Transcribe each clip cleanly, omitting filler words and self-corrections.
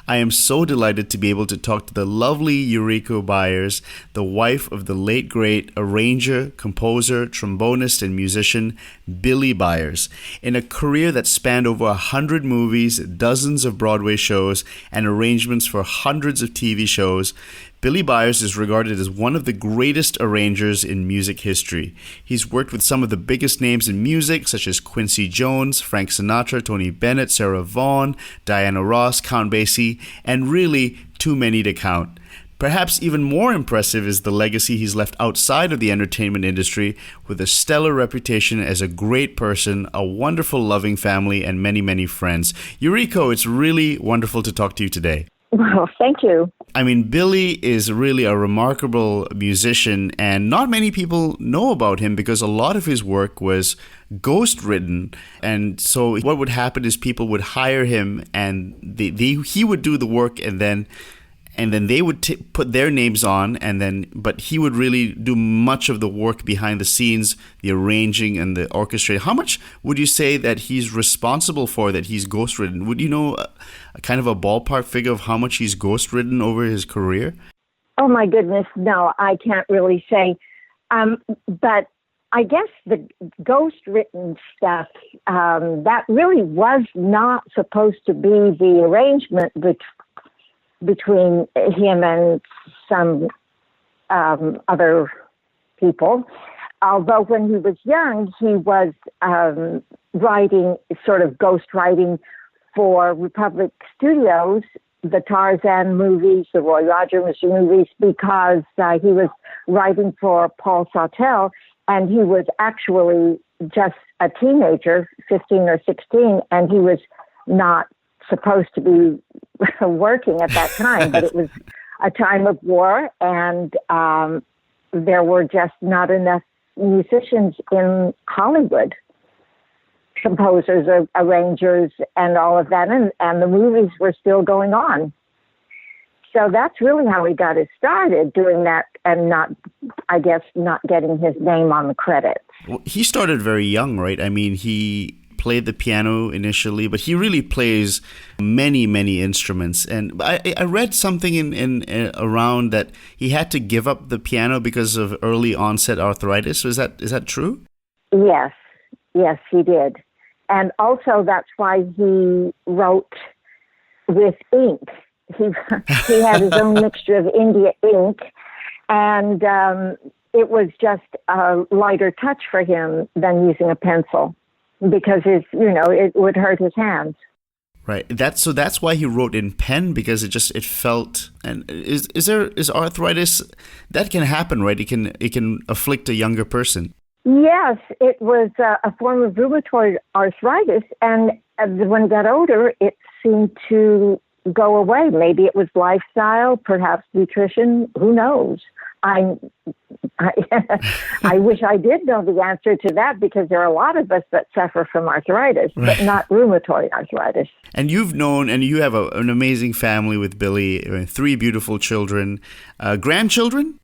I am so delighted to be able to talk to the lovely Yuriko Byers, the wife of the late great arranger, composer, trombonist, and musician Billy Byers. In a career that spanned over 100 movies, dozens of Broadway shows, and arrangements for hundreds of TV shows, Billy Byers is regarded as one of the greatest arrangers in music history. He's worked with some of the biggest names in music, such as Quincy Jones, Frank Sinatra, Tony Bennett, Sarah Vaughan, Diana Ross, Count Basie, and really too many to count. Perhaps even more impressive is the legacy he's left outside of the entertainment industry, with a stellar reputation as a great person, a wonderful loving family, and many, many friends. Yuriko, it's really wonderful to talk to you today. Well, thank you. I mean, Billy is really a remarkable musician, and not many people know about him because a lot of his work was ghostwritten. And so what would happen is people would hire him, and he would do the work, and then they would put their names on, but he would really do much of the work behind the scenes, the arranging and the orchestrating. How much would you say that he's responsible for, that he's ghostwritten? Would you know a kind of a ballpark figure of how much he's ghostwritten over his career? Oh, my goodness. No, I can't really say. But I guess the ghostwritten stuff, that really was not supposed to be the arrangement between him and some other people. Although when he was young, he was writing, sort of ghostwriting for Republic Studios, the Tarzan movies, the Roy Rogers movies, because he was writing for Paul Sawtelle, and he was actually just a teenager, 15 or 16, and he was not supposed to be working at that time, but it was a time of war, and there were just not enough musicians in Hollywood, composers, arrangers, and all of that, and the movies were still going on. So that's really how he got his started, doing that, and not getting his name on the credits. Well, he started very young, right? I mean, he played the piano initially, but he really plays many, many instruments. And I read something in around that he had to give up the piano because of early onset arthritis. Is that true? Yes, he did. And also that's why he wrote with ink. He had his own mixture of India ink, and it was just a lighter touch for him than using a pencil, because it would hurt his hands. Right. That's why he wrote in pen, because it felt. And is arthritis that can happen, right? It can afflict a younger person. Yes, it was a form of rheumatoid arthritis, and when he got older, it seemed to go away. Maybe it was lifestyle, perhaps nutrition. Who knows? I wish I did know the answer to that, because there are a lot of us that suffer from arthritis, but not rheumatoid arthritis. And you've known, and you have an amazing family with Billy, 3 beautiful children, grandchildren?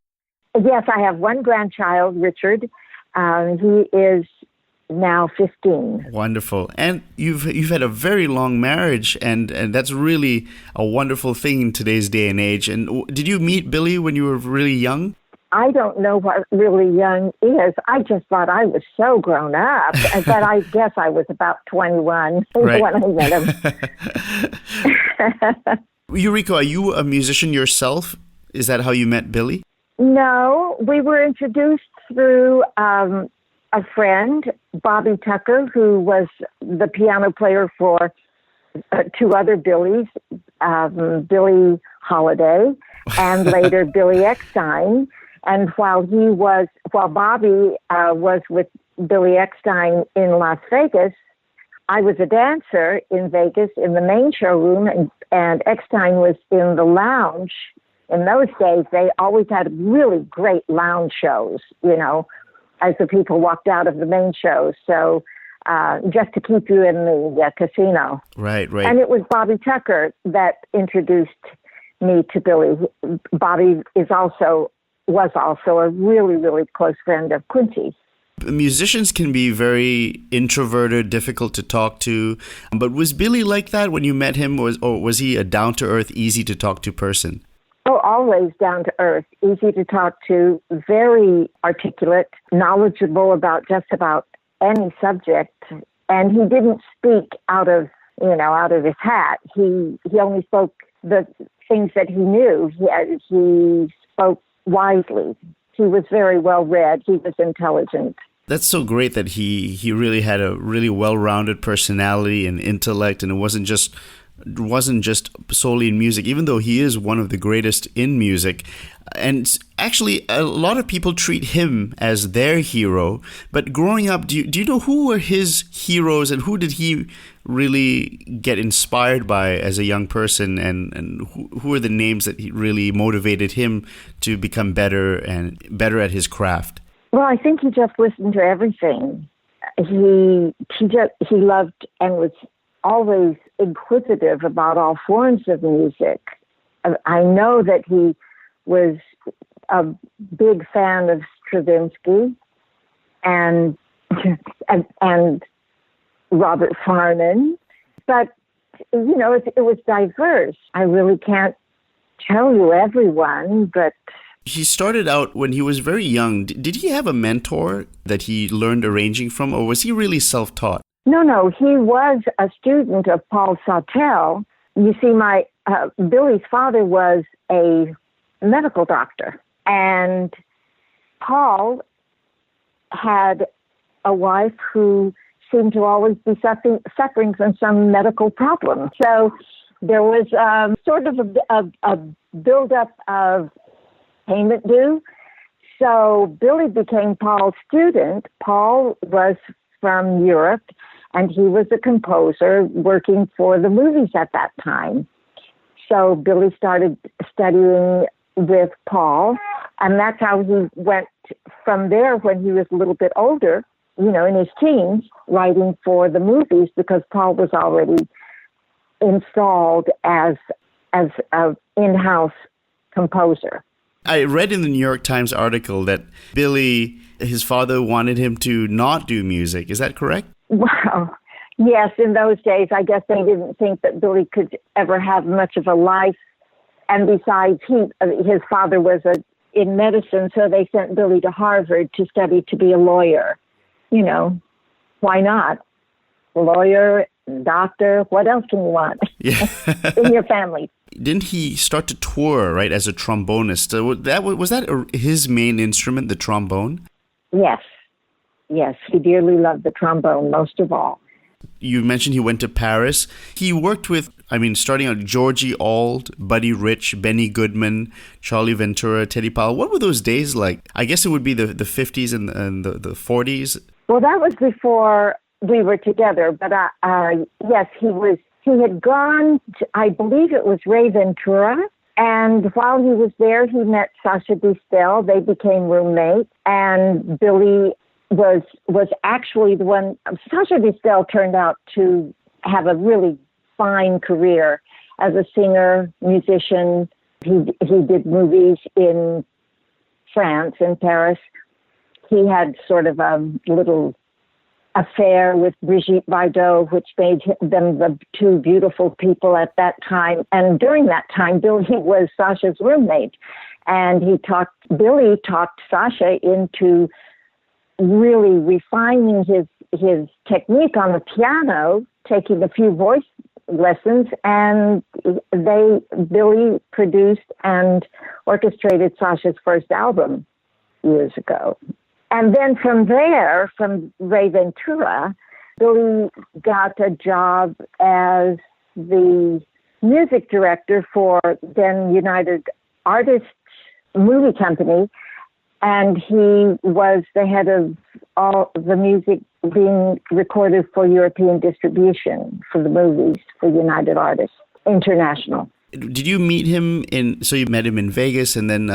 Yes, I have one grandchild, Richard. He is now 15. Wonderful. And you've had a very long marriage, and that's really a wonderful thing in today's day and age. And did you meet Billy when you were really young? I don't know what really young is. I just thought I was so grown up, but I guess I was about 21 right. when I met him. Yuriko, are you a musician yourself? Is that how you met Billy? No, we were introduced through a friend, Bobby Tucker, who was the piano player for 2 other Billys, Billie Holiday and later Billy Eckstine. And while Bobby was with Billy Eckstine in Las Vegas, I was a dancer in Vegas in the main showroom, and Eckstine was in the lounge. In those days, they always had really great lounge shows, as the people walked out of the main shows. So just to keep you in the casino. Right. And it was Bobby Tucker that introduced me to Billy. Bobby was also a really, really close friend of Quincy. Musicians can be very introverted, difficult to talk to. But was Billy like that when you met him? Or was he a down-to-earth, easy to talk to person? Oh, always down to earth, easy to talk to, very articulate, knowledgeable about just about any subject. And he didn't speak out of his hat. He only spoke the things that he knew. He spoke wisely. He was very well read. He was intelligent. That's so great that he really had a really well-rounded personality and intellect, and it wasn't just solely in music, even though he is one of the greatest in music. And actually, a lot of people treat him as their hero. But growing up, do you know who were his heroes and who did he really get inspired by as a young person? And who are the names that really motivated him to become better at his craft? Well, I think he just listened to everything. He loved and was always inquisitive about all forms of music. I know that he was a big fan of Stravinsky and Robert Farman, but it was diverse. I really can't tell you everyone, but he started out when he was very young. Did he have a mentor that he learned arranging from, or was he really self-taught? No, he was a student of Paul Sautel. You see, Billy's father was a medical doctor, and Paul had a wife who seemed to always be suffering from some medical problem. So there was sort of a buildup of payment due. So Billy became Paul's student. Paul was from Europe, and he was a composer working for the movies at that time. So Billy started studying with Paul, and that's how he went from there when he was a little bit older, in his teens, writing for the movies, because Paul was already installed as an in-house composer. I read in the New York Times article that Billy, his father wanted him to not do music. Is that correct? Well, yes, in those days, I guess they didn't think that Billy could ever have much of a life. And besides, his father was in medicine, so they sent Billy to Harvard to study to be a lawyer. Why not? A lawyer, doctor, what else can you want in your family? Didn't he start to tour, right, as a trombonist? Was that his main instrument, the trombone? Yes, he dearly loved the trombone most of all. You mentioned he went to Paris. He worked with, starting out Georgie Auld, Buddy Rich, Benny Goodman, Charlie Ventura, Teddy Powell. What were those days like? I guess it would be the 50s and the 40s. Well, that was before we were together. But yes, he had gone to, I believe it was Ray Ventura. And while he was there, he met Sasha Distel. They became roommates. And Billy was actually the one. Sasha Distel turned out to have a really fine career as a singer, musician. He did movies in France, in Paris. He had sort of a little affair with Brigitte Bardot, which made them the two beautiful people at that time. And during that time, Billy was Sasha's roommate. And Billy talked Sasha into really refining his technique on the piano, taking a few voice lessons, and Billy produced and orchestrated Sasha's first album years ago. And then from there, from Ray Ventura, Billy got a job as the music director for then United Artists movie company, and he was the head of all the music being recorded for European distribution for the movies for United Artists International. Did you meet him so you met him in Vegas and then...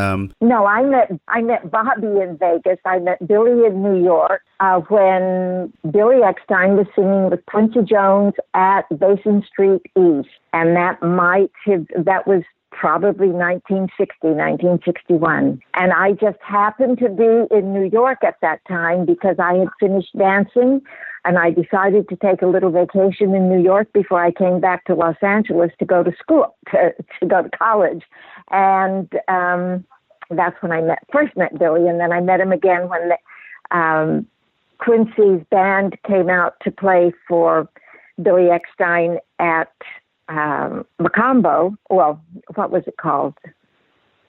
No, I met Bobby in Vegas. I met Billy in New York when Billy Eckstein was singing with Quincy Jones at Basin Street East. And that was probably 1960, 1961. And I just happened to be in New York at that time because I had finished dancing, and I decided to take a little vacation in New York before I came back to Los Angeles to go to school, to go to college. And that's when I first met Billy, and then I met him again when Quincy's band came out to play for Billy Eckstine at Macombo. Well, what was it called?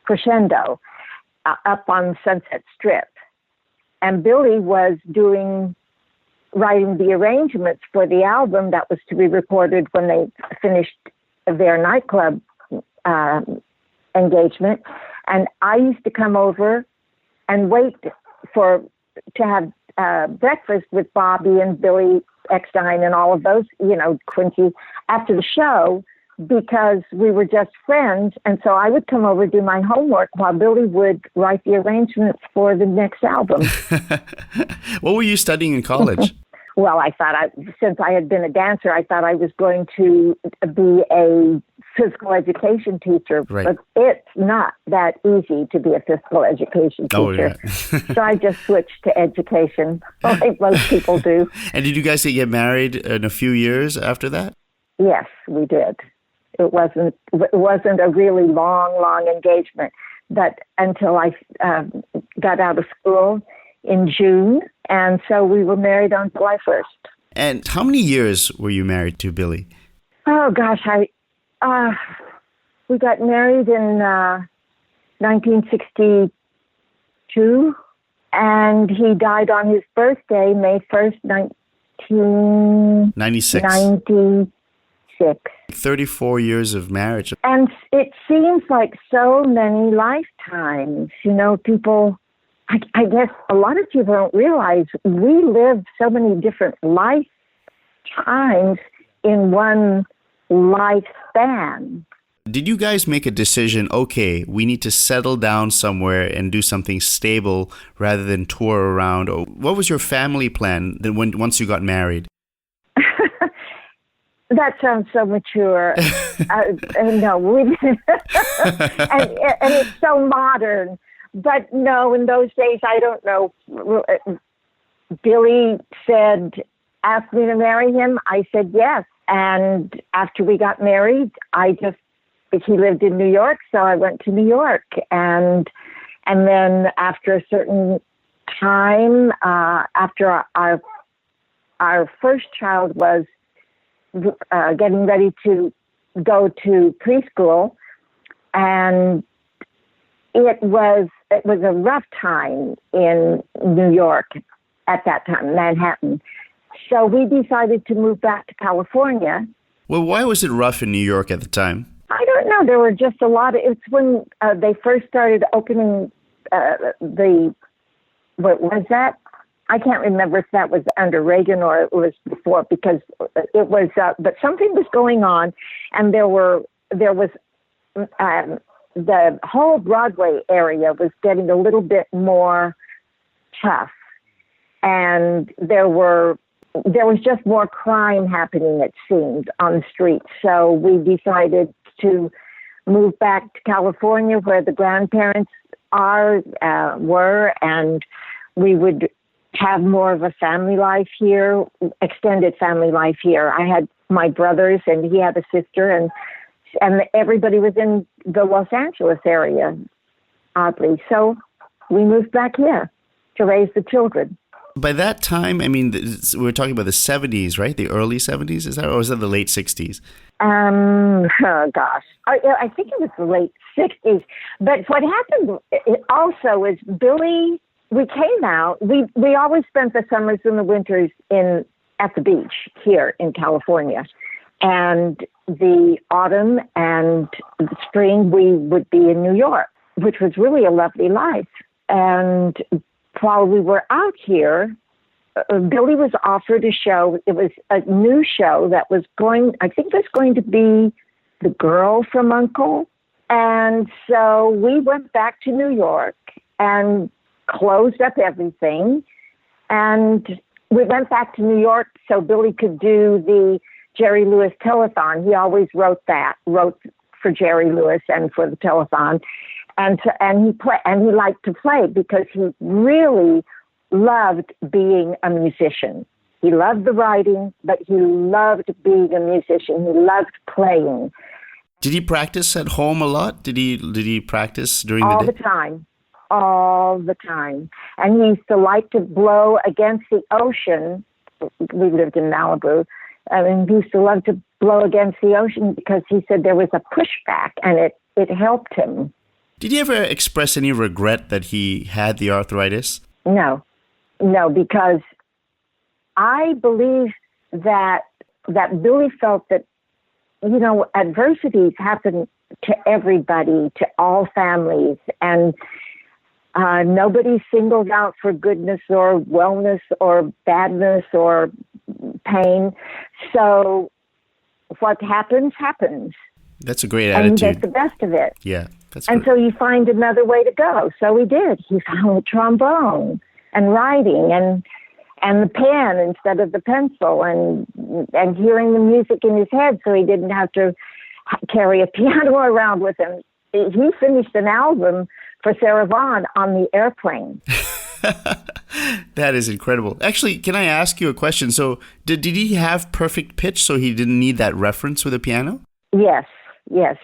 Crescendo, up on Sunset Strip. And Billy was writing the arrangements for the album that was to be recorded when they finished their nightclub engagement. And I used to come over and wait to have breakfast with Bobby and Billy Eckstine and all of those, Quincy, after the show, because we were just friends. And so I would come over, do my homework while Billy would write the arrangements for the next album. What were you studying in college? Well, I thought since I had been a dancer, I thought I was going to be a physical education teacher, right. But it's not that easy to be a physical education teacher. Oh, yeah. So I just switched to education, like most people do. And did you guys get married in a few years after that? Yes, we did. It wasn't a really long engagement, but until I got out of school in June, and so we were married on July 1st. And how many years were you married to Billy? Oh gosh, we got married in 1962, and he died on his birthday, May 1st, 1996. 34 years of marriage. And it seems like so many lifetimes. People, I guess a lot of people don't realize we live so many different lifetimes in one lifespan. Did you guys make a decision, okay, we need to settle down somewhere and do something stable rather than tour around? Or what was your family plan once you got married? That sounds so mature. No, we didn't. and it's so modern. But no, in those days, I don't know. Billy asked me to marry him. I said yes. And after we got married, he lived in New York, so I went to New York. And then after a certain time, after our first child was getting ready to go to preschool, and it was a rough time in New York at that time, Manhattan. So we decided to move back to California. Well, why was it rough in New York at the time? I don't know. There were just a lot of. It's when they first started opening what was that? I can't remember if that was under Reagan or it was before, because it was. But something was going on, and there was the whole Broadway area was getting a little bit more tough, and there was just more crime happening, it seemed, on the streets. So we decided to move back to California, where the grandparents were, and we would have more of a family life here, extended family life here. I had my brothers, and he had a sister, and everybody was in the Los Angeles area, oddly. So we moved back here to raise the children. By that time, I mean, we're talking about the 70s, right? The early 70s, is that, or was that the late 60s? Oh, gosh. I think it was the late 60s. But what happened also is Billy, we came out, we always spent the summers and the winters at the beach here in California. And the autumn and the spring, we would be in New York, which was really a lovely life. And while we were out here, Billy was offered a show. It was a new show that was going to be The Girl from Uncle. And so we went back to New York and closed up everything. And we went back to New York so Billy could do the Jerry Lewis Telethon. He always wrote for Jerry Lewis and for the telethon. And he liked to play because he really loved being a musician. He loved the writing, but he loved being a musician. He loved playing. Did he practice at home a lot? Did he practice during the day? All the time. And he used to like to blow against the ocean. We lived in Malibu. And he used to love to blow against the ocean because he said there was a pushback and it helped him. Did he ever express any regret that he had the arthritis? No, because I believe that Billy felt that, adversities happen to everybody, to all families, and nobody's singled out for goodness or wellness or badness or pain. So what happens, happens. That's a great and attitude. And you get the best of it. Yeah, that's And great. so you find another way to go. So he did. He found the trombone and writing and the pen instead of the pencil and hearing the music in his head so he didn't have to carry a piano around with him. He finished an album for Sarah Vaughan on the airplane. That is incredible. Actually, can I ask you a question? So did he have perfect pitch so he didn't need that reference with a piano? Yes,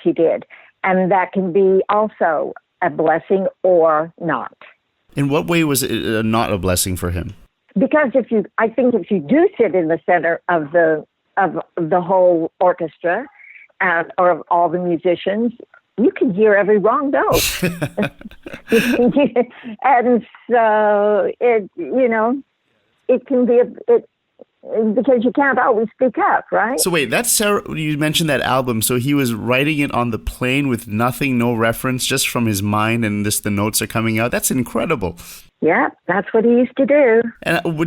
he did. And that can be also a blessing or not. In what way was it not a blessing for him? Because I think if you do sit in the center of the whole orchestra or of all the musicians, you can hear every wrong note. And so it can be because you can't always speak up, right? So wait, that's Sarah. You mentioned that album. So he was writing it on the plane with nothing, no reference, just from his mind, and the notes are coming out. That's incredible. Yeah, that's what he used to do. And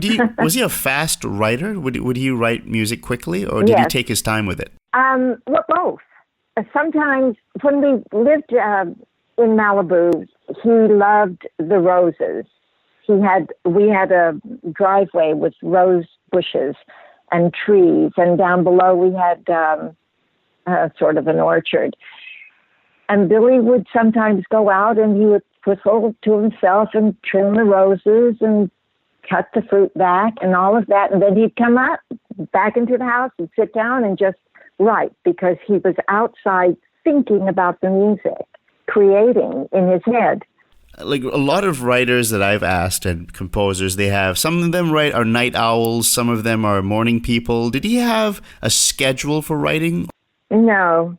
was he a fast writer? Would he write music quickly, or did he take his time with it? Well, both. Sometimes when we lived in Malibu, he loved the roses. We had a driveway with rose bushes and trees, and down below we had sort of an orchard. And Billy would sometimes go out and he would whistle to himself and trim the roses and cut the fruit back and all of that. And then he'd come up back into the house and sit down and just write because he was outside thinking about the music, creating in his head. Like a lot of writers that I've asked and composers, some of them are night owls, some of them are morning people. Did he have a schedule for writing? No.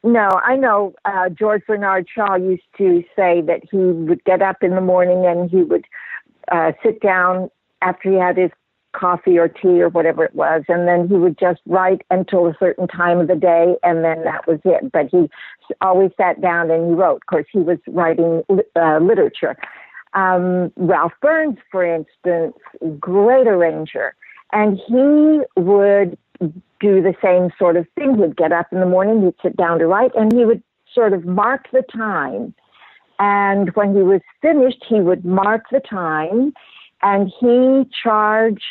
I know George Bernard Shaw used to say that he would get up in the morning and he would sit down after he had his coffee or tea or whatever it was, and then he would just write until a certain time of the day, and then that was it. But he always sat down and he wrote. Of course, he was writing literature. Ralph Burns, for instance, great arranger, and he would do the same sort of thing. He'd get up in the morning, he'd sit down to write, and he would sort of mark the time. And when he was finished, he would mark the time, and he charged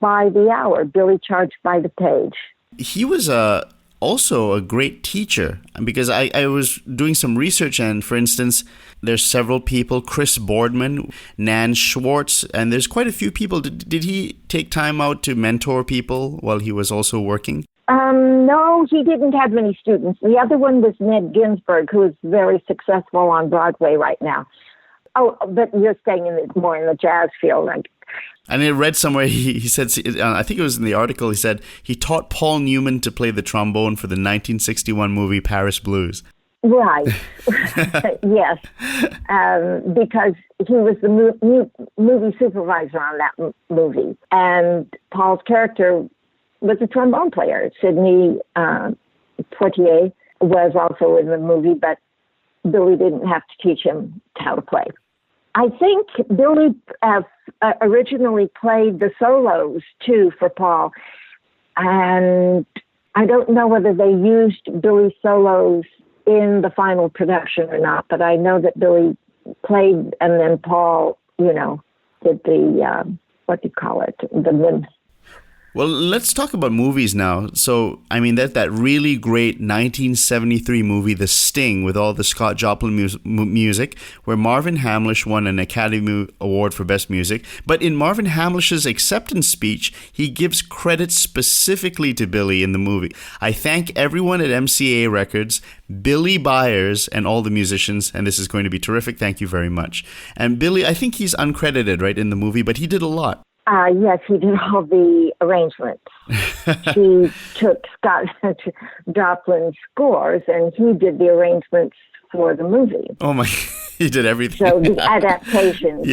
by the hour. Billy charged by the page. He was also a great teacher, because I was doing some research, and for instance, there's several people, Chris Boardman, Nan Schwartz, and there's quite a few people. Did he take time out to mentor people while he was also working? No, he didn't have many students. The other one was Ned Ginsburg, who is very successful on Broadway right now. Oh, but you're staying more in the jazz field. And I read somewhere he said, I think it was in the article, he said he taught Paul Newman to play the trombone for the 1961 movie Paris Blues. Right. Yes. Because he was the movie supervisor on that movie. And Paul's character was a trombone player. Sidney Poitier was also in the movie, but Billy didn't have to teach him how to play. I think Billy originally played the solos, too, for Paul. And I don't know whether they used Billy's solos in the final production or not, but I know that Billy played, and then Paul, did the, what do you call it? Well, let's talk about movies now. So, I mean, that really great 1973 movie, The Sting, with all the Scott Joplin music, where Marvin Hamlisch won an Academy Award for Best Music. But in Marvin Hamlisch's acceptance speech, he gives credit specifically to Billy in the movie. I thank everyone at MCA Records, Billy Byers, and all the musicians, and this is going to be terrific. Thank you very much. And Billy, I think he's uncredited, right, in the movie, but he did a lot. Yes, he did all the arrangements. He took Scott Joplin's scores, and he did the arrangements for the movie. Oh my! He did everything. So the adaptations,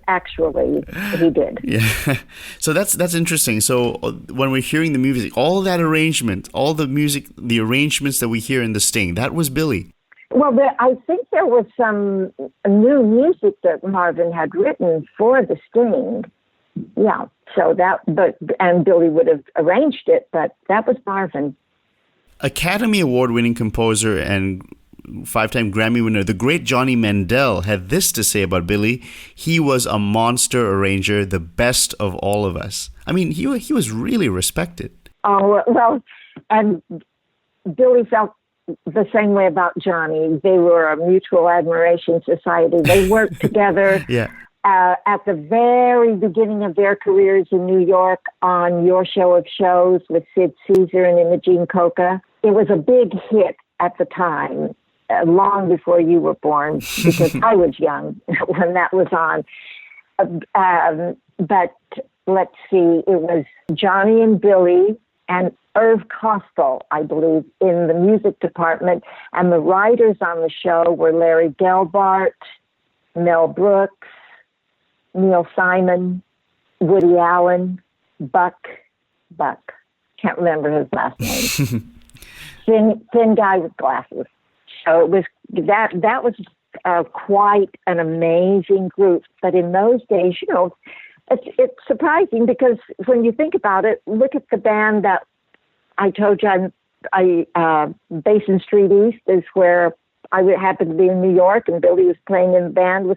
actually, he did. Yeah. So that's interesting. So when we're hearing the music, all that arrangement, all the music, the arrangements that we hear in The Sting, that was Billy. Well, I think there was some new music that Marvin had written for The Sting. Yeah, so and Billy would have arranged it, but that was Marvin. Academy Award-winning composer and 5-time Grammy winner, the great Johnny Mandel, had this to say about Billy: he was a monster arranger, the best of all of us. I mean, he was really respected. Oh, well, and Billy felt the same way about Johnny. They were a mutual admiration society. They worked together. Yeah. At the very beginning of their careers in New York on Your Show of Shows with Sid Caesar and Imogene Coca. It was a big hit at the time, long before you were born, because I was young when that was on. But let's see, it was Johnny and Billy and Irv Kostal, I believe, in the music department. And the writers on the show were Larry Gelbart, Mel Brooks, Neil Simon, Woody Allen, Buck, can't remember his last name. thin guy with glasses. So it was that was quite an amazing group. But in those days, it's surprising because when you think about it, look at the band that I told you, Basin Street East is where I happened to be in New York, and Billy was playing in the band with.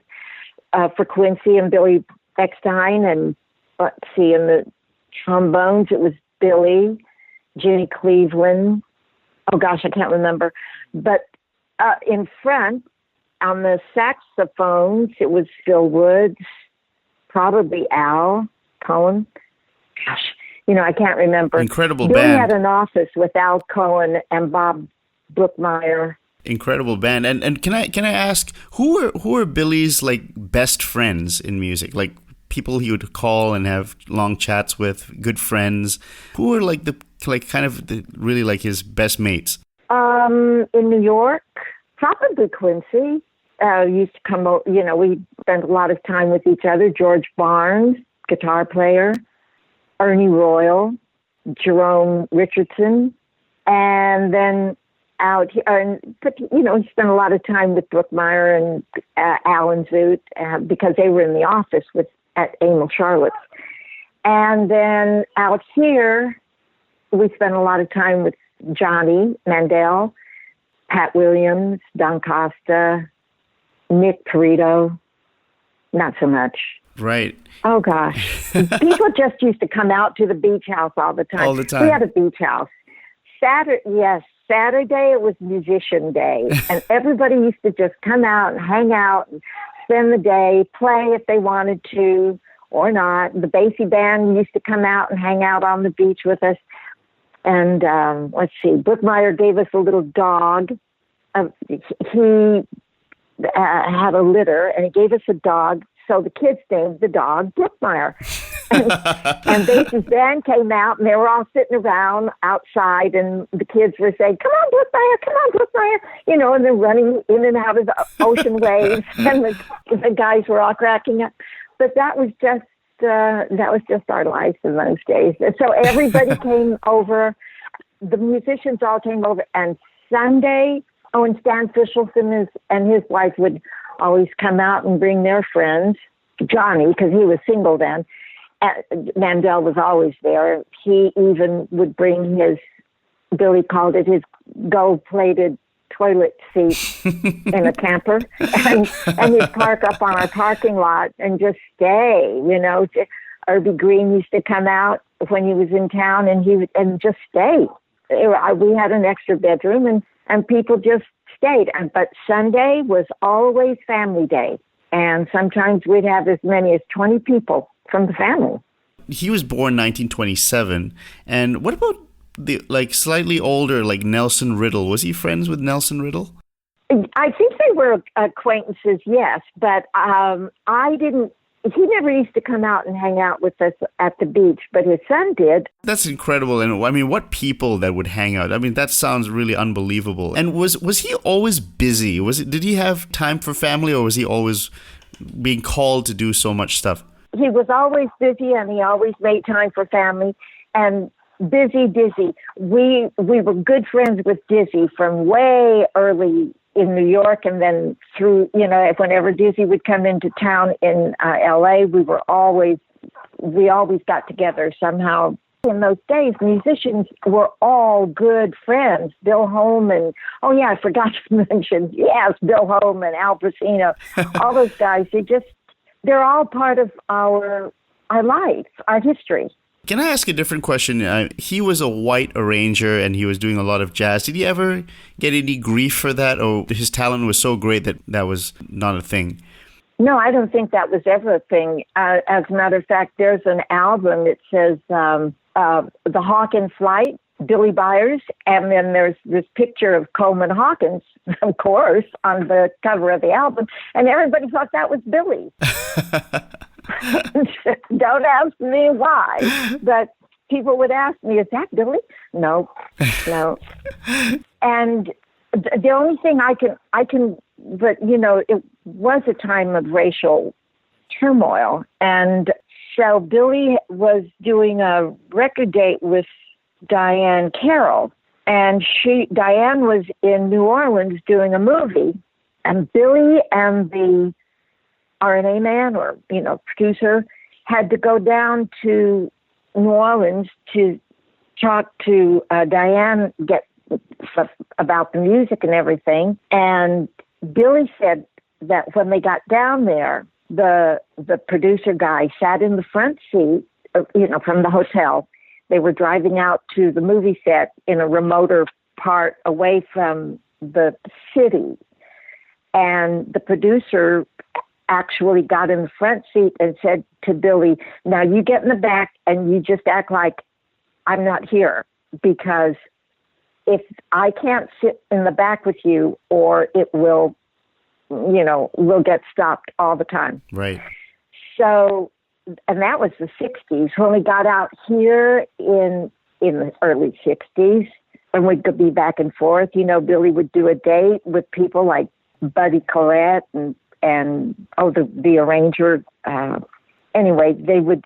For Quincy and Billy Eckstein, and let's see, in the trombones, it was Billy, Jimmy Cleveland. Oh gosh, I can't remember. But in front, on the saxophones, it was Phil Woods, probably Al Cohen. Gosh, I can't remember. Incredible Billy band. Had an office with Al Cohen and Bob Brookmeyer. Incredible band. And can I ask, who are Billy's best friends in music? Like people he would call and have long chats with, good friends. Who are really his best mates? In New York, probably Quincy. Used to come over, we spent a lot of time with each other. George Barnes, guitar player, Ernie Royal, Jerome Richardson, and then out here, he spent a lot of time with Brookmeyer and Alan Zoot because they were in the office at Emil Charlotte's. And then out here, we spent a lot of time with Johnny Mandel, Pat Williams, Don Costa, Nick Perito. Not so much. Right. Oh, gosh. People just used to come out to the beach house all the time. All the time. We had a beach house. Saturday it was musician day, and everybody used to just come out and hang out and spend the day, play if they wanted to or not. The Basie band used to come out and hang out on the beach with us. And let's see, Brookmeyer gave us a little dog. He had a litter, and he gave us a dog. So the kids named the dog Brookmeyer. And Basie's band came out, and they were all sitting around outside, and the kids were saying, come on, Brookmeyer, and they're running in and out of the ocean waves, and the guys were all cracking up. But that was just our life in those days. And so everybody came over, the musicians all came over, and Sunday, and Stan Fishelson and his wife would always come out and bring their friends, Johnny, because he was single then. Mandel was always there. He even would bring Billy called it his gold-plated toilet seat in a camper, and he'd park up on our parking lot and just stay, Irby Green used to come out when he was in town, and he would and just stayed. We had an extra bedroom, and people just stayed. But Sunday was always family day, and sometimes we'd have as many as 20 people from the family. He was born 1927, and what about the slightly older Nelson Riddle? Was he friends with Nelson Riddle? I think they were acquaintances, yes, but I didn't. He never used to come out and hang out with us at the beach, but his son did. That's incredible. And I mean, what people that would hang out. I mean, that sounds really unbelievable. And was he always busy? Did he have time for family, or was he always being called to do so much stuff? He was always busy, and he always made time for family. And Dizzy. We were good friends with Dizzy from way early in New York, and then through, whenever Dizzy would come into town in L.A., we always got together somehow. In those days, musicians were all good friends. Bill Holman, I forgot to mention, yes, Bill Holman, Al Pacino, all those guys. They're all part of our life, our history. Can I ask a different question? He was a white arranger, and he was doing a lot of jazz. Did he ever get any grief for that, or his talent was so great that was not a thing? No, I don't think that was ever a thing. As a matter of fact, there's an album that says The Hawk in Flight, Billy Byers, and then there's this picture of Coleman Hawkins, of course, on the cover of the album, and everybody thought that was Billy. Don't ask me why, but people would ask me, is that Billy? No. And the only thing I can, but it was a time of racial turmoil. And so Billy was doing a record date with Diane Carroll, and Diane was in New Orleans doing a movie, and Billy and the R&A man or, producer had to go down to New Orleans to talk to Diane, get about the music and everything. And Billy said that when they got down there, the producer guy sat in the front seat, from the hotel. They were driving out to the movie set in a remoter part away from the city. And the producer actually got in the front seat and said to Billy, now you get in the back and you just act like I'm not here, because if I can't sit in the back with you, or it will, we'll get stopped all the time. Right. So, and that was the 60s. When we got out here in the early 60s, and we could be back and forth, Billy would do a date with people like Buddy Collette and the arranger. Anyway, they would,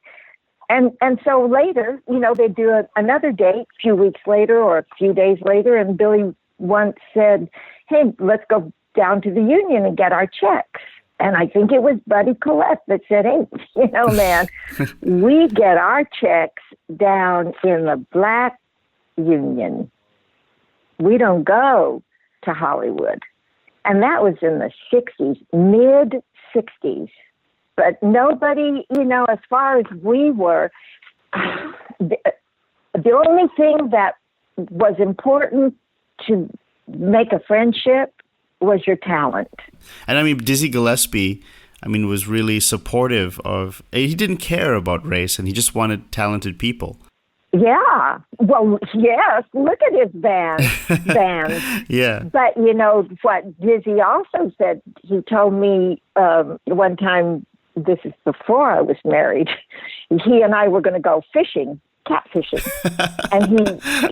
and so later, they'd do another date a few weeks later or a few days later, and Billy once said, hey, let's go down to the Union and get our checks. And I think it was Buddy Collette that said, hey, man, we get our checks down in the Black Union. We don't go to Hollywood. And that was in the 60s, mid-60s. But nobody, as far as we were, the only thing that was important to make a friendship was your talent. And I mean, Dizzy Gillespie, was really supportive of, he didn't care about race, and he just wanted talented people. Yeah. Well, yes. Look at his band. Yeah. But, what Dizzy also said, he told me one time, this is before I was married, he and I were going to go fishing, catfishing.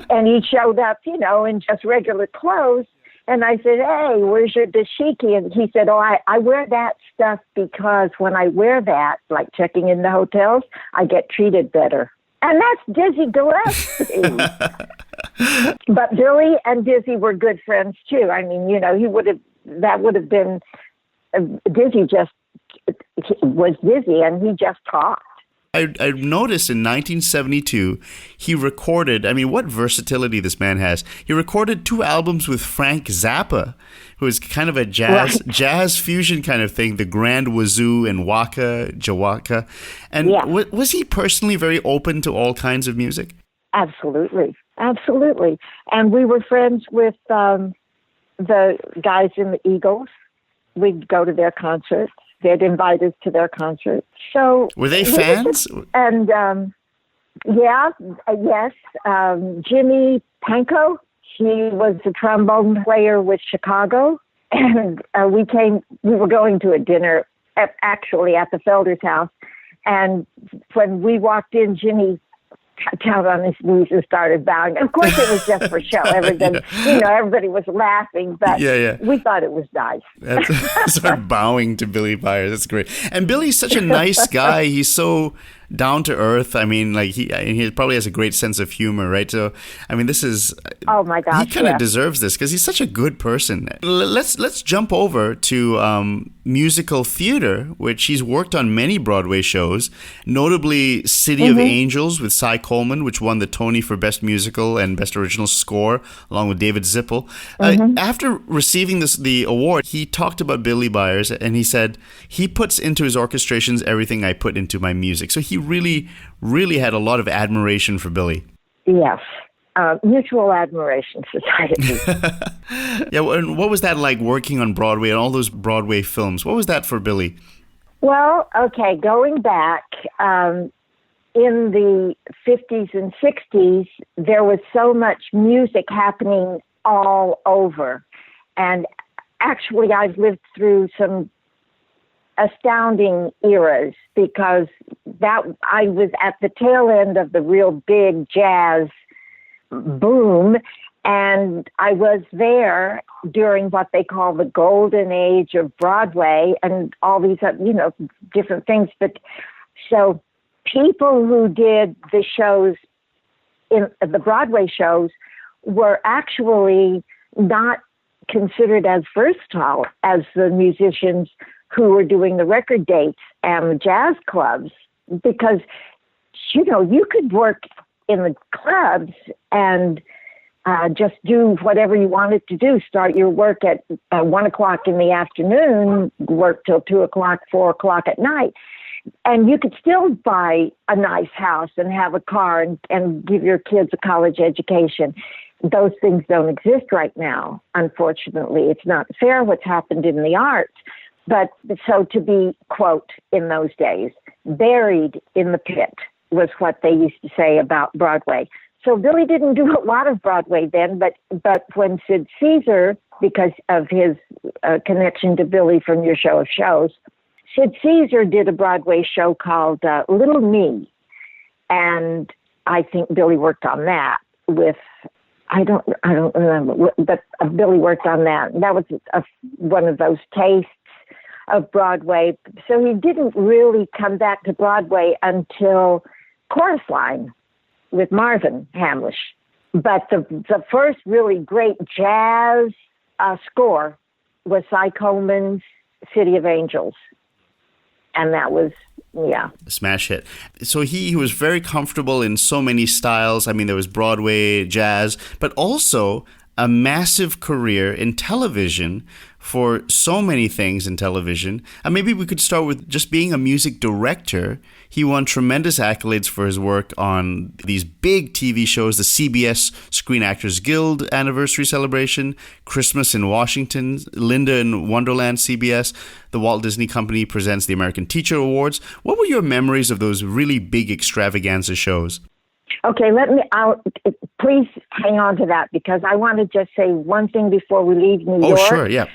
and he showed up, in just regular clothes. And I said, hey, where's your dashiki? And he said, I wear that stuff because when I wear that, like checking in the hotels, I get treated better. And that's Dizzy Gillespie. But Billy and Dizzy were good friends too. That would have been, Dizzy just was Dizzy, and he just talked. I noticed in 1972, he recorded, I mean, what versatility this man has. He recorded 2 albums with Frank Zappa, who is kind of a jazz fusion kind of thing, the Grand Wazoo and Waka Jawaka. And was he personally very open to all kinds of music? Absolutely. Absolutely. And we were friends with the guys in the Eagles. We'd go to their concerts. They'd invite us to their concerts. So were they fans? And yes. Jimmy Pankow, he was a trombone player with Chicago, and we were going to a dinner actually at the Felder's house, and when we walked in, Jimmy got down on his knees and started bowing. Of course, it was just for show. Everybody was laughing, but we thought it was nice. Start bowing to Billy Byers. That's great. And Billy's such a nice guy. He's so down to earth. I mean, like he probably has a great sense of humor, right? So, I mean, this is my gosh, he kind of deserves this because he's such a good person. Let's jump over to musical theater, which he's worked on many Broadway shows, notably City of Angels with Cy Coleman, which won the Tony for Best Musical and Best Original Score, along with David Zippel. After receiving the award, he talked about Billy Byers, and he said, he puts into his orchestrations everything I put into my music. So he really, really had a lot of admiration for Billy. Yes. Mutual admiration society. And what was that like working on Broadway and all those Broadway films? What was that for Billy? Well, okay, going back, in the 50s and 60s, there was so much music happening all over. And actually, I've lived through some astounding eras because I was at the tail end of the real big jazz boom, and I was there during what they call the golden age of Broadway and all these different things. But so people who did the shows, in the Broadway shows, were actually not considered as versatile as the musicians who were doing the record dates and the jazz clubs, because, you could work in the clubs and just do whatever you wanted to do. Start your work at 1 o'clock in the afternoon, work till 2 o'clock, 4 o'clock at night. And you could still buy a nice house and have a car and give your kids a college education. Those things don't exist right now, unfortunately. It's not fair what's happened in the arts. But so to be, quote, in those days, buried in the pit was what they used to say about Broadway. So Billy didn't do a lot of Broadway then, but when Sid Caesar, because of his connection to Billy from your show of shows, Sid Caesar did a Broadway show called Little Me. And I think Billy worked on that with, I don't remember, but Billy worked on that. And that was one of those tastes of Broadway. So he didn't really come back to Broadway until Chorus Line with Marvin Hamlisch. But the first really great jazz score was Cy Coleman's City of Angels. And that was, smash hit. So he was very comfortable in so many styles. I mean, there was Broadway, jazz, but also a massive career in television for so many things in television. And maybe we could start with just being a music director. He won tremendous accolades for his work on these big TV shows, the CBS Screen Actors Guild Anniversary Celebration, Christmas in Washington, Linda in Wonderland CBS, the Walt Disney Company presents the American Teacher Awards. What were your memories of those really big extravaganza shows? Okay, please hang on to that, because I want to just say one thing before we leave New York. Oh, sure, yeah.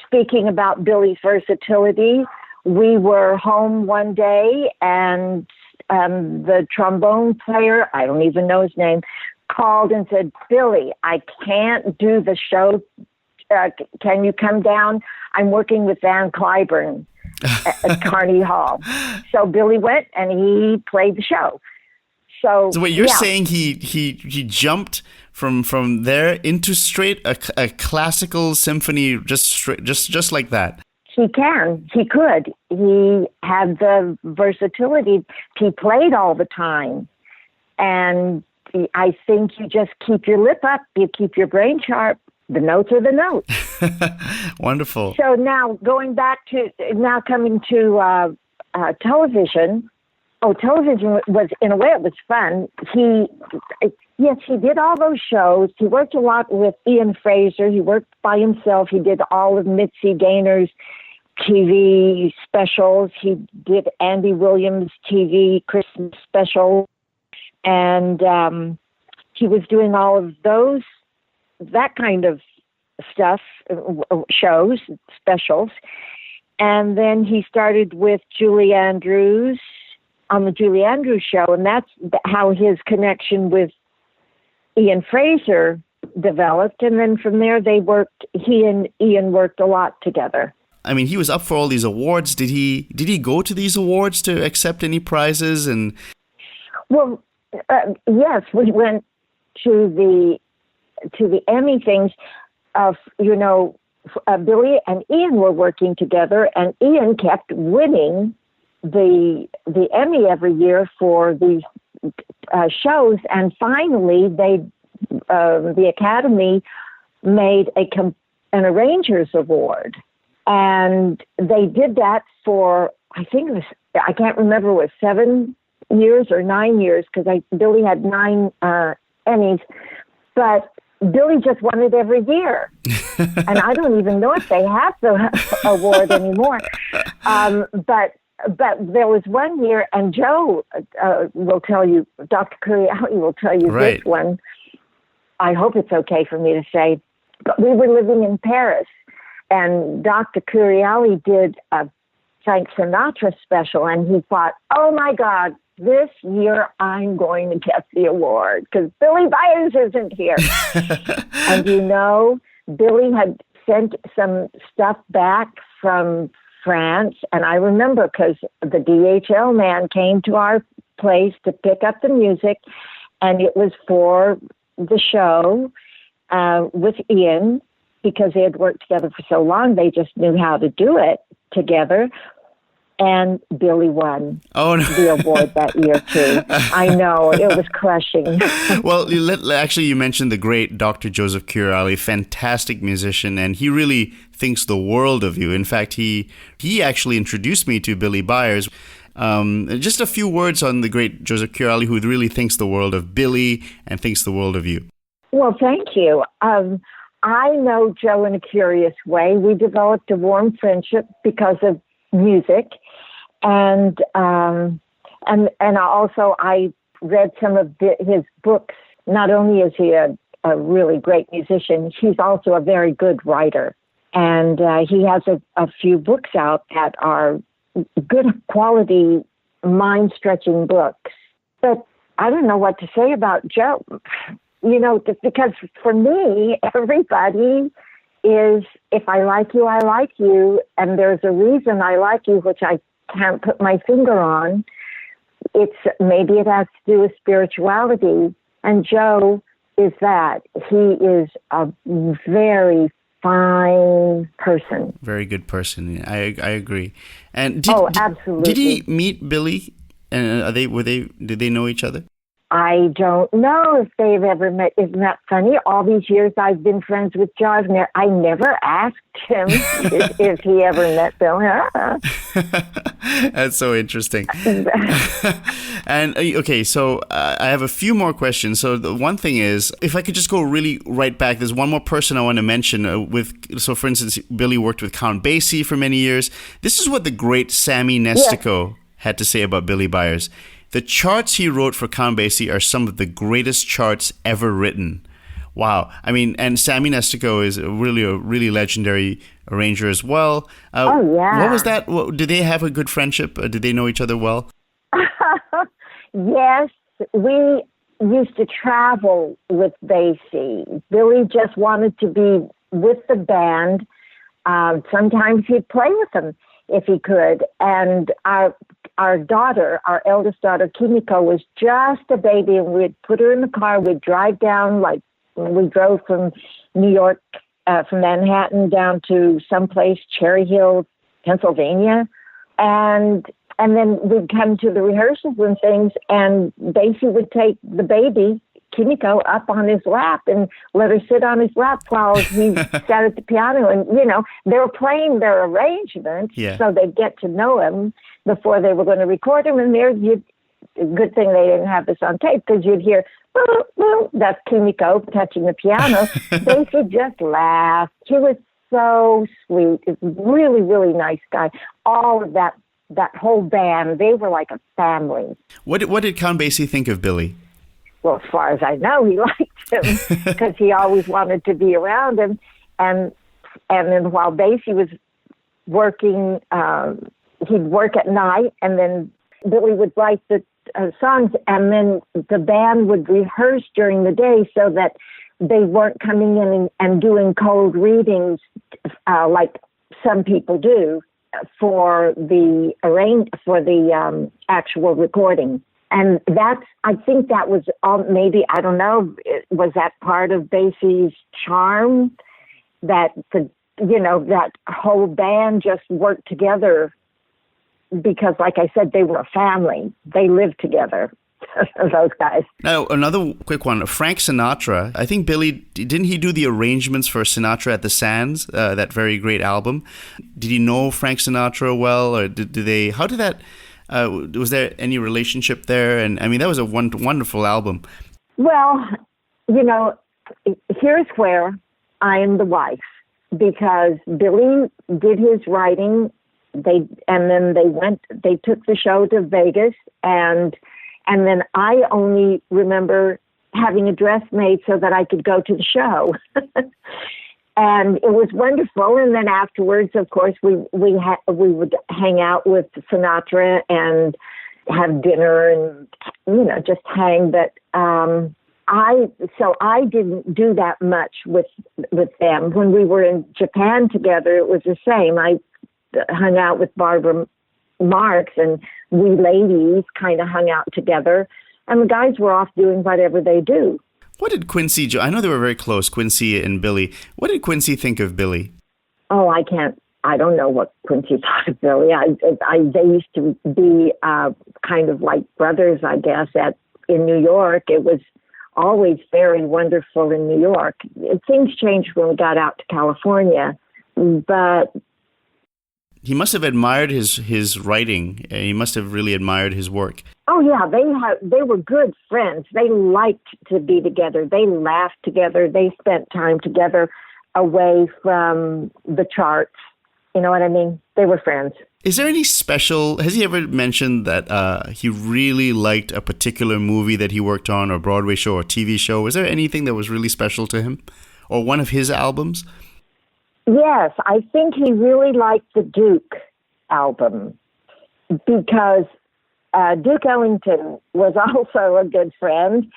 Speaking about Billy's versatility, we were home one day and the trombone player, I don't even know his name, called and said, Billy, I can't do the show. Can you come down? I'm working with Van Cliburn at Carnegie Hall. So Billy went and he played the show. So wait, you're saying he jumped from there into straight a classical symphony just like that? He could. he had the versatility. He played all the time. And I think you just keep your lip up, you keep your brain sharp. The notes are the notes. Wonderful. So now coming to television. Oh, television was, in a way, it was fun. He did all those shows. He worked a lot with Ian Fraser. He worked by himself. He did all of Mitzi Gaynor's TV specials. He did Andy Williams' TV Christmas special. And he was doing all of those, that kind of stuff, shows, specials. And then he started with Julie Andrews on the Julie Andrews Show, and that's how his connection with Ian Fraser developed. And then from there, he and Ian worked a lot together. I mean, he was up for all these awards. Did he go to these awards to accept any prizes? And well, yes, we went to the Emmy things. Billy and Ian were working together, and Ian kept winning the Emmy every year for these shows. And finally, the Academy made an Arrangers Award, and they did that for, I think it was, I can't remember, it was 7 years or 9 years, because Billy had 9 Emmys, but Billy just won it every year. And I don't even know if they have the award anymore. But there was one year, and Joe will tell you, Dr. Curiali will tell you right. This one. I hope it's okay for me to say. But we were living in Paris, and Dr. Curiali did a Frank Sinatra special, and he thought, oh my God, this year I'm going to get the award because Billy Byers isn't here. And Billy had sent some stuff back from France, and I remember because the DHL man came to our place to pick up the music, and it was for the show with Ian, because they had worked together for so long, they just knew how to do it together. And Billy won the award that year, too. I know, it was crushing. Well, actually, you mentioned the great Dr. Joseph Curiali, fantastic musician, and he really thinks the world of you. In fact, he actually introduced me to Billy Byers. Just a few words on the great Joseph Curiali, who really thinks the world of Billy and thinks the world of you. Well, thank you. I know Joe in a curious way. We developed a warm friendship because of music. And also I read some of his books. Not only is he a really great musician, he's also a very good writer. And he has a few books out that are good quality, mind-stretching books. But I don't know what to say about Joe. Because for me, everybody is, if I like you, I like you, and there's a reason I like you, which I can't put my finger on. Maybe it has to do with spirituality, and Joe is that. He is a very fine person. Very good person. I agree. And absolutely. Did he meet Billy? And did they know each other? I don't know if they've ever met. Isn't that funny? All these years I've been friends with Joe. I never asked him if he ever met Bill. That's so interesting. And okay, so I have a few more questions. So the one thing is, if I could just go really right back, there's one more person I want to mention. So for instance, Billy worked with Count Basie for many years. This is what the great Sammy Nestico had to say about Billy Byers. The charts he wrote for Count Basie are some of the greatest charts ever written. Wow. I mean, and Sammy Nestico is a really legendary arranger as well. What was that? Did they have a good friendship? Did they know each other well? Yes. We used to travel with Basie. Billy just wanted to be with the band. Sometimes he'd play with them if he could. And our daughter, our eldest daughter, Kimiko, was just a baby, and we'd put her in the car. We'd drive down, like we drove from New York, from Manhattan down to someplace, Cherry Hill, Pennsylvania, And then we'd come to the rehearsals and things, and Basie would take the baby, Kimiko, up on his lap and let her sit on his lap while he sat at the piano. And, they were playing their arrangements, so they'd get to know him before they were going to record him. And good thing they didn't have this on tape, because you'd hear, boo, boo, that's Kimiko touching the piano. Basie just laughed. He was so sweet. Really, really nice guy. All of that whole band, they were like a family. What did Count Basie think of Billy? Well, as far as I know, he liked him because he always wanted to be around him. And then while Basie was working, he'd work at night, and then Billy would write the songs, and then the band would rehearse during the day so that they weren't coming in and doing cold readings like some people do for the actual recording. And I think that was maybe, I don't know, was that part of Basie's charm, that that whole band just worked together, because like I said, they were a family. They lived together. Those guys. Now, another quick one. Frank Sinatra. I think Billy, didn't he do the arrangements for Sinatra at the Sands, that very great album? Did he know Frank Sinatra well, or did they? How did that? Was there any relationship there? And I mean, that was a wonderful album. Well, here's where I am the wife, because Billy did his writing. They took the show to Vegas, and then I only remember having a dress made so that I could go to the show. And it was wonderful. And then afterwards, of course, we would hang out with Sinatra and have dinner and, just hang. But I didn't do that much with them. When we were in Japan together, it was the same. I hung out with Barbara Marx, and we ladies kind of hung out together, and the guys were off doing whatever they do. What did Quincy, I know they were very close, Quincy and Billy. What did Quincy think of Billy? Oh, I don't know what Quincy thought of Billy. They used to be kind of like brothers, I guess, in New York. It was always very wonderful in New York. Things changed when we got out to California, but he must have admired his writing. He must have really admired his work. Oh yeah, they were good friends. They liked to be together. They laughed together. They spent time together away from the charts. You know what I mean? They were friends. Is there any special? Has he ever mentioned that he really liked a particular movie that he worked on, or Broadway show, or TV show? Was there anything that was really special to him, or one of his albums? Yes, I think he really liked the Duke album, because Duke Ellington was also a good friend,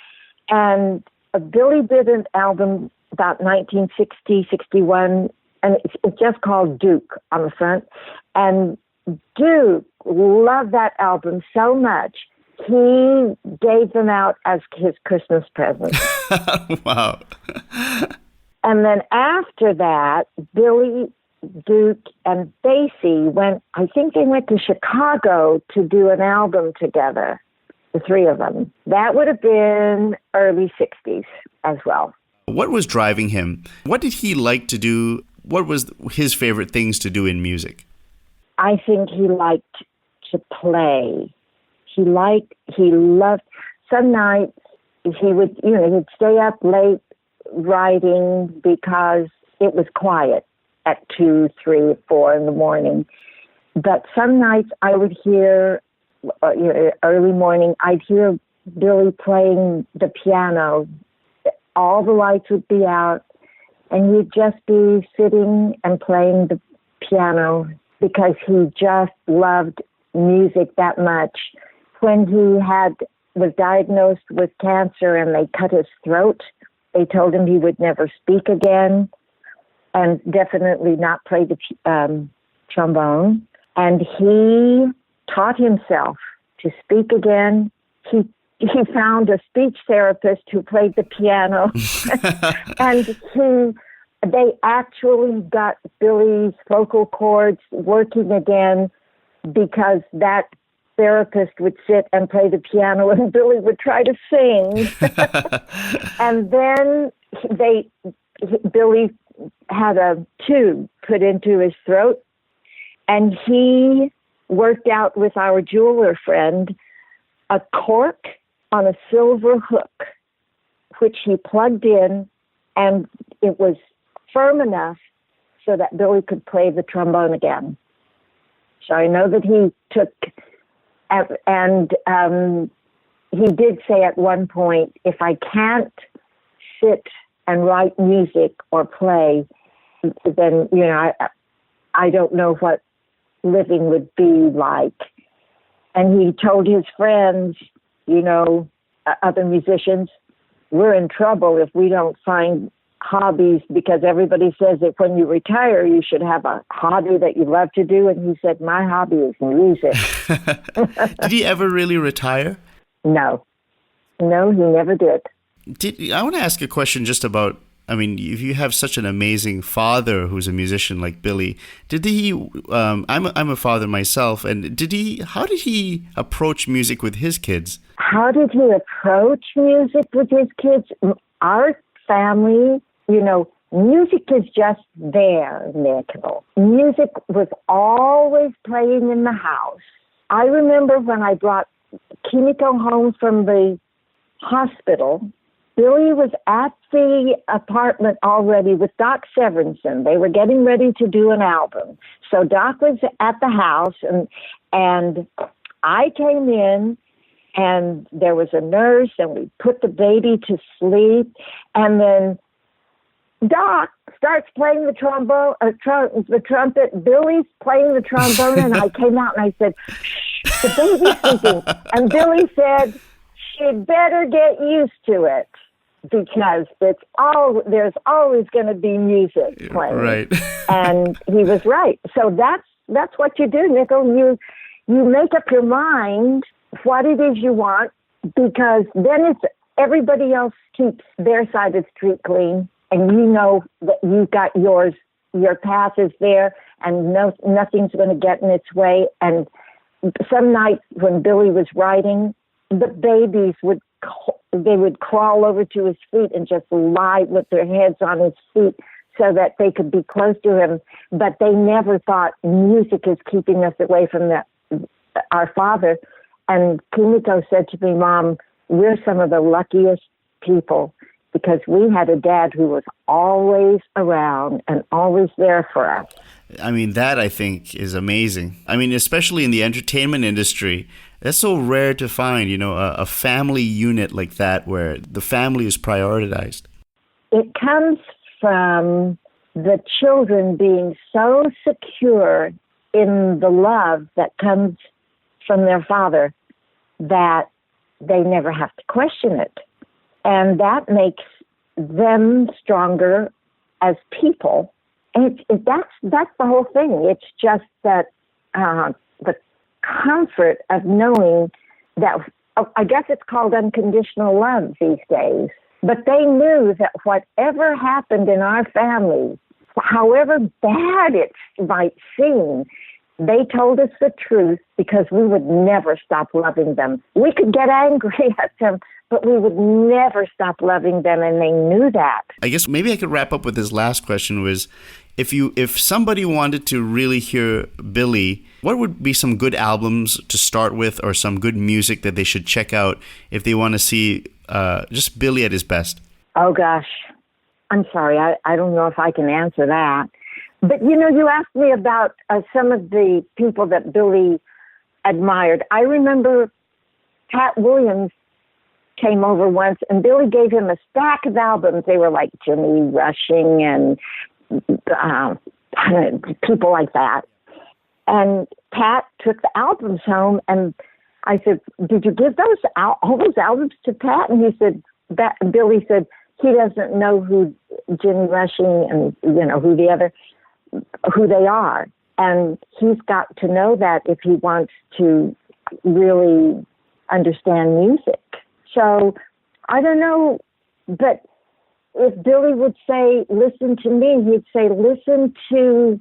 and Billy did an album about 1960, 61, and it's just called Duke on the front, and Duke loved that album so much, he gave them out as his Christmas present. Wow. And then after that, Billy, Duke, and Basie I think they went to Chicago to do an album together, the three of them. That would have been early 60s as well. What was driving him? What did he like to do? What was his favorite things to do in music? I think he liked to play. He loved, some nights he would, he'd stay up late writing because it was quiet at 2, 3, 4 in the morning. But some nights I would hear, early morning, I'd hear Billy playing the piano. All the lights would be out, and he'd just be sitting and playing the piano because he just loved music that much. When he was diagnosed with cancer and they cut his throat, they told him he would never speak again, and definitely not play the trombone. And he taught himself to speak again. He found a speech therapist who played the piano, and they actually got Billy's vocal cords working again because that therapist would sit and play the piano and Billy would try to sing. And then Billy had a tube put into his throat, and he worked out with our jeweler friend a cork on a silver hook, which he plugged in, and it was firm enough so that Billy could play the trombone again. So I know that he took, and he did say at one point, if I can't sit and write music or play, then, I don't know what living would be like. And he told his friends, other musicians, we're in trouble if we don't find hobbies, because everybody says that when you retire, you should have a hobby that you love to do. And he said, my hobby is music. Did he ever really retire? No, he never did. I want to ask a question just about, if you have such an amazing father who's a musician like Billy, did he, I'm a father myself, and how did he approach music with his kids? How did he approach music with his kids? Our family, music is just there, Nicole. Music was always playing in the house. I remember when I brought Kimiko home from the hospital, Billy was at the apartment already with Doc Severinsen. They were getting ready to do an album. So Doc was at the house, and I came in, and there was a nurse, and we put the baby to sleep, and then Doc starts playing the trombone, the trumpet. Billy's playing the trombone, and I came out and I said, "Shh, the baby's sleeping." And Billy said, "She'd better get used to it, because there's always going to be music playing." Right. And he was right. So that's what you do, Nicole. You make up your mind what it is you want, because then it's everybody else keeps their side of the street clean, and you know that you've got yours. Your path is there, and nothing's going to get in its way. And some nights when Billy was writing, the babies would crawl over to his feet and just lie with their heads on his feet so that they could be close to him. But they never thought music is keeping us away from our father. And Kimiko said to me, "Mom, we're some of the luckiest people, because we had a dad who was always around and always there for us." That I think is amazing. Especially in the entertainment industry, that's so rare to find, a family unit like that where the family is prioritized. It comes from the children being so secure in the love that comes from their father that they never have to question it. And that makes them stronger as people. And that's the whole thing. It's just that the comfort of knowing that, I guess it's called unconditional love these days. But they knew that whatever happened in our family, however bad it might seem, they told us the truth, because we would never stop loving them. We could get angry at them, but we would never stop loving them, and they knew that. I guess maybe I could wrap up with this last question was, if somebody wanted to really hear Billy, what would be some good albums to start with, or some good music that they should check out if they want to see just Billy at his best? Oh, gosh. I'm sorry. I don't know if I can answer that. But, you asked me about some of the people that Billy admired. I remember Pat Williams came over once, and Billy gave him a stack of albums. They were like Jimmy Rushing and people like that. And Pat took the albums home, and I said, "Did you give all those albums to Pat?" And he said, Billy said, he doesn't know who Jimmy Rushing and, who they are. And he's got to know that if he wants to really understand music. So I don't know, but if Billy would say, "Listen to me," he'd say, "Listen to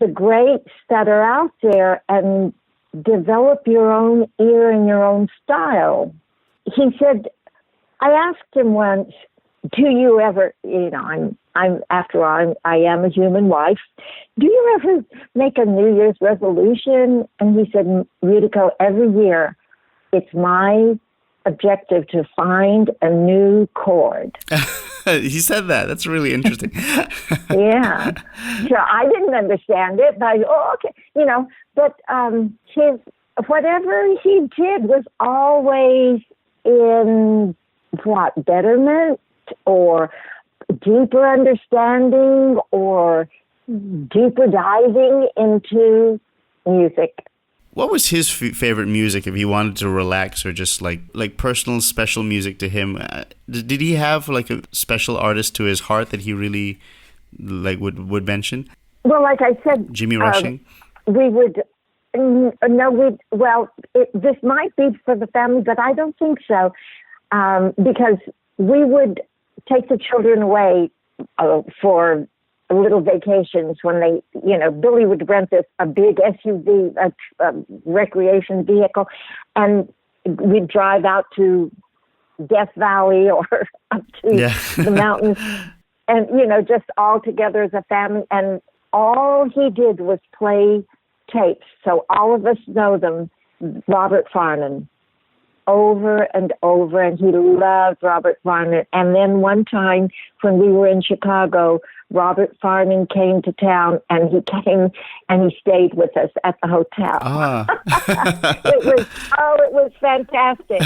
the greats that are out there and develop your own ear and your own style. He said, I asked him once, do you ever, after all, I am a human wife. Do you ever make a New Year's resolution? And he said, Yuriko, every year it's my objective to find a new chord. He said that. That's really interesting. Yeah. So I didn't understand it, but okay, but his whatever he did was always in betterment or deeper understanding or deeper diving into music. What was his favorite music if he wanted to relax or just like personal special music to him? Did he have like a special artist to his heart that he really would mention? Well, like I said, Jimmy Rushing. We would this might be for the family, but I don't think so, because we would take the children away for little vacations when they, Billy would rent a big SUV, a recreation vehicle, and we'd drive out to Death Valley or up to the mountains, and, just all together as a family. And all he did was play tapes. So all of us know them, Robert Farnon, over and over, and he loved Robert Farnon. And then one time when we were in Chicago, Robert Farnon came to town, and he came and he stayed with us at the hotel. It was fantastic.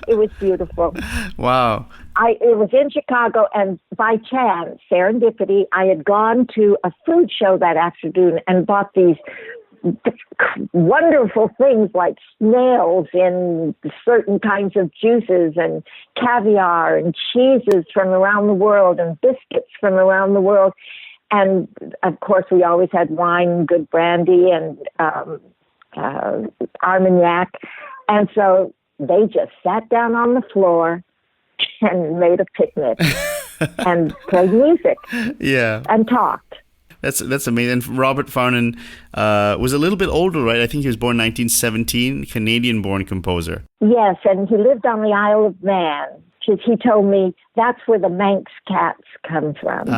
It was beautiful. Wow. It was in Chicago, and by chance, serendipity, I had gone to a food show that afternoon and bought these wonderful things like snails in certain kinds of juices and caviar and cheeses from around the world and biscuits from around the world. And of course, we always had wine, good brandy, and Armagnac. And so they just sat down on the floor and made a picnic and played music and talked. That's amazing. And Robert Farnon was a little bit older, right? I think he was born 1917, Canadian-born composer. Yes, and he lived on the Isle of Man. He told me that's where the Manx cats come from.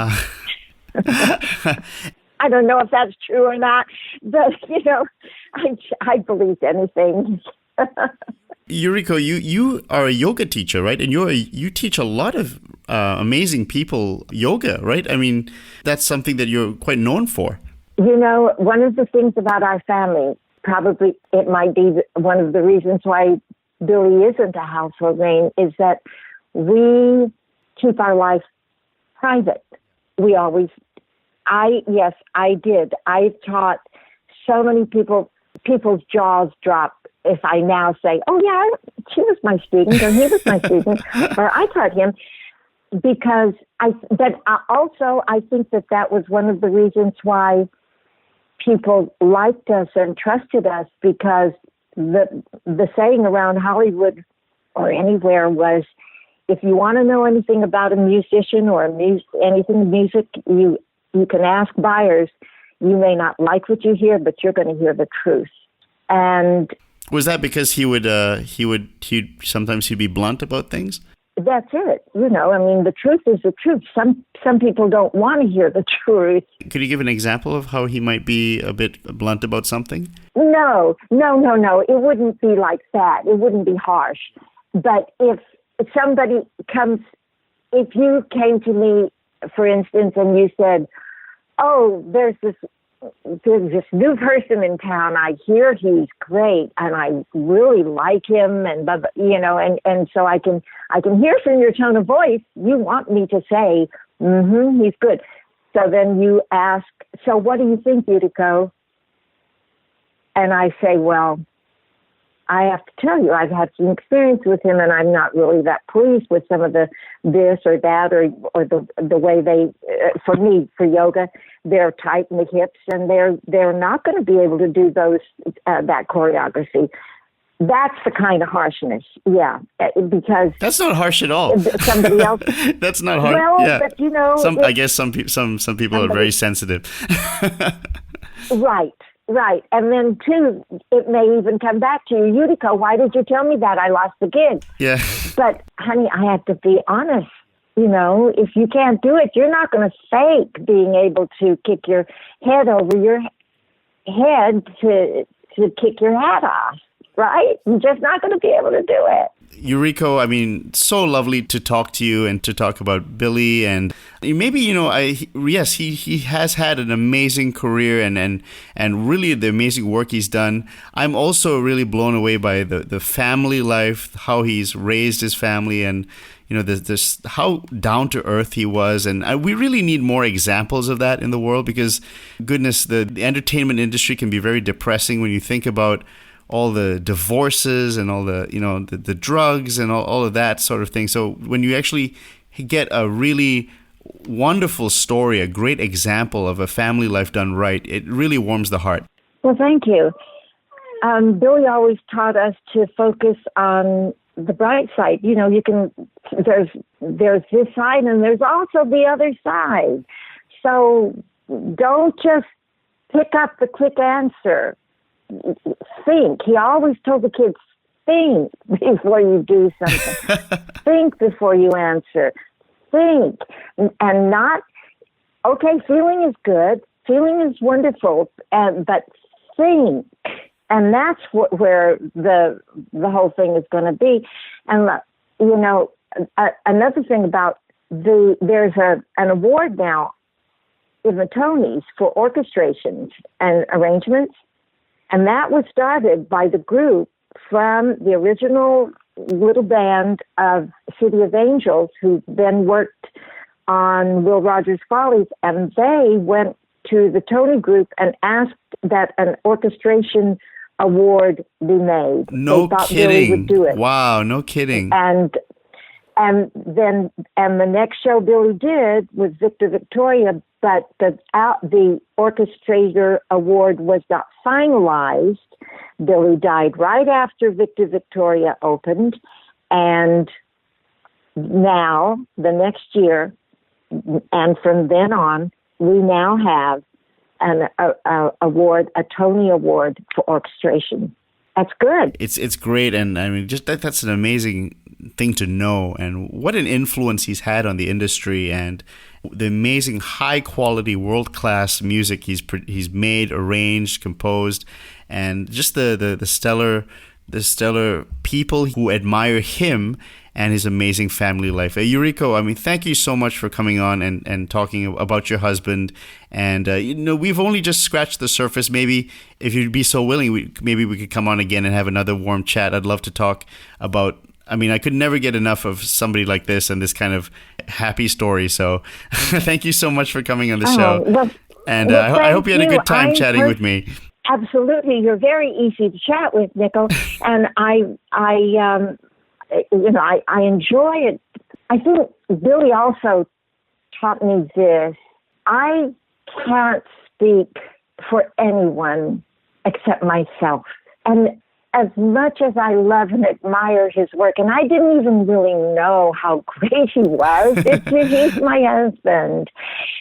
I don't know if that's true or not, but, I believed anything. Yuriko, you are a yoga teacher, right? And you teach a lot of amazing people yoga, right? I mean, that's something that you're quite known for. One of the things about our family, probably it might be one of the reasons why Billy isn't a household name, is that we keep our life private. We always, I did. I've taught so many people's jaws drop if I now say, oh yeah, she was my student, or he was my student, or I taught him, because I think that was one of the reasons why people liked us and trusted us, because the saying around Hollywood or anywhere was, if you want to know anything about a musician or anything music, you can ask Byers. You may not like what you hear, but you're going to hear the truth. And was that because he'd sometimes be blunt about things? That's it. The truth is the truth. Some people don't want to hear the truth. Could you give an example of how he might be a bit blunt about something? No. It wouldn't be like that. It wouldn't be harsh. But if you came to me, for instance, and you said, oh, there's this new person in town. I hear he's great, and I really like him, and so I can hear from your tone of voice you want me to say, he's good. So then you ask, so what do you think, Yuriko? And I say, well, I have to tell you, I've had some experience with him, and I'm not really that pleased with some of the this or that or the way they, for me, for yoga, they're tight in the hips, and they're not going to be able to do that choreography. That's the kind of harshness, because that's not harsh at all. Somebody else. That's not harsh. Well, yeah. But I guess some people are very sensitive. Right, right. And then, too, it may even come back to you, Yuriko, why did you tell me that? I lost the gig. Yeah. But, honey, I have to be honest. You know, if you can't do it, you're not going to fake being able to kick your head over your head to kick your hat off, right? You're just not going to be able to do it. Yuriko, I mean, so lovely to talk to you and to talk about Billy. And maybe, yes, he has had an amazing career and really the amazing work he's done. I'm also really blown away by the family life, how he's raised his family, and this how down to earth he was. And we really need more examples of that in the world, because goodness, the entertainment industry can be very depressing when you think about all the divorces and all the the drugs and all of that sort of thing. So when you actually get a really wonderful story, a great example of a family life done right, it really warms the heart. Well, thank you. Billy always taught us to focus on the bright side. There's this side and there's also the other side. So don't just pick up the quick answer. Think. He always told the kids, think before you do something. Think before you answer. Think. And not, okay, feeling is good. Feeling is wonderful. But think. And that's where the whole thing is going to be. And, another thing about there's an award now in the Tonys for orchestrations and arrangements. And that was started by the group from the original little band of City of Angels, who then worked on Will Rogers' Follies, and they went to the Tony group and asked that an orchestration award be made. No they thought kidding. Billy would do it. Wow, no kidding. And the next show Billy did was Victor Victoria, but the orchestrator award was not finalized. Billy died right after Victor Victoria opened, and now the next year, and from then on, we now have an award, a Tony Award for orchestration. That's good. It's great, and I mean, just that's an amazing thing to know, and what an influence he's had on the industry, and the amazing high quality, world class music he's made, arranged, composed, and just the stellar people who admire him and his amazing family life. Yuriko, I mean, thank you so much for coming on and talking about your husband. And, we've only just scratched the surface. Maybe if you'd be so willing, maybe we could come on again and have another warm chat. I'd love to talk about, I mean, I could never get enough of somebody like this and this kind of happy story. So thank you so much for coming on the show. Well, and I hope you had a good time chatting with me. Absolutely. You're very easy to chat with, Nickel. And I enjoy it. I think Billy also taught me this. I can't speak for anyone except myself. And as much as I love and admire his work, and I didn't even really know how great he was, he's my husband.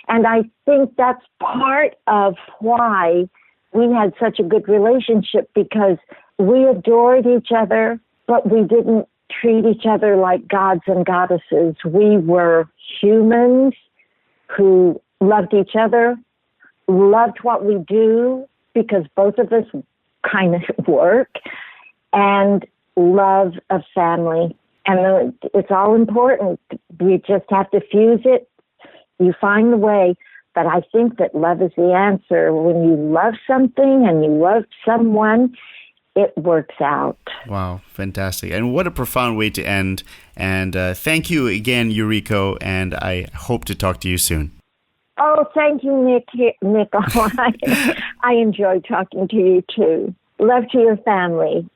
And I think that's part of why we had such a good relationship, because we adored each other, but we didn't treat each other like gods and goddesses. We were humans who loved each other, loved what we do, because both of us kind of work, and love of family. And it's all important. You just have to fuse it. You find the way. But I think that love is the answer. When you love something and you love someone, it works out. Wow, fantastic. And what a profound way to end. And thank you again, Yuriko, and I hope to talk to you soon. Oh, thank you, Nick. I enjoyed talking to you, too. Love to your family.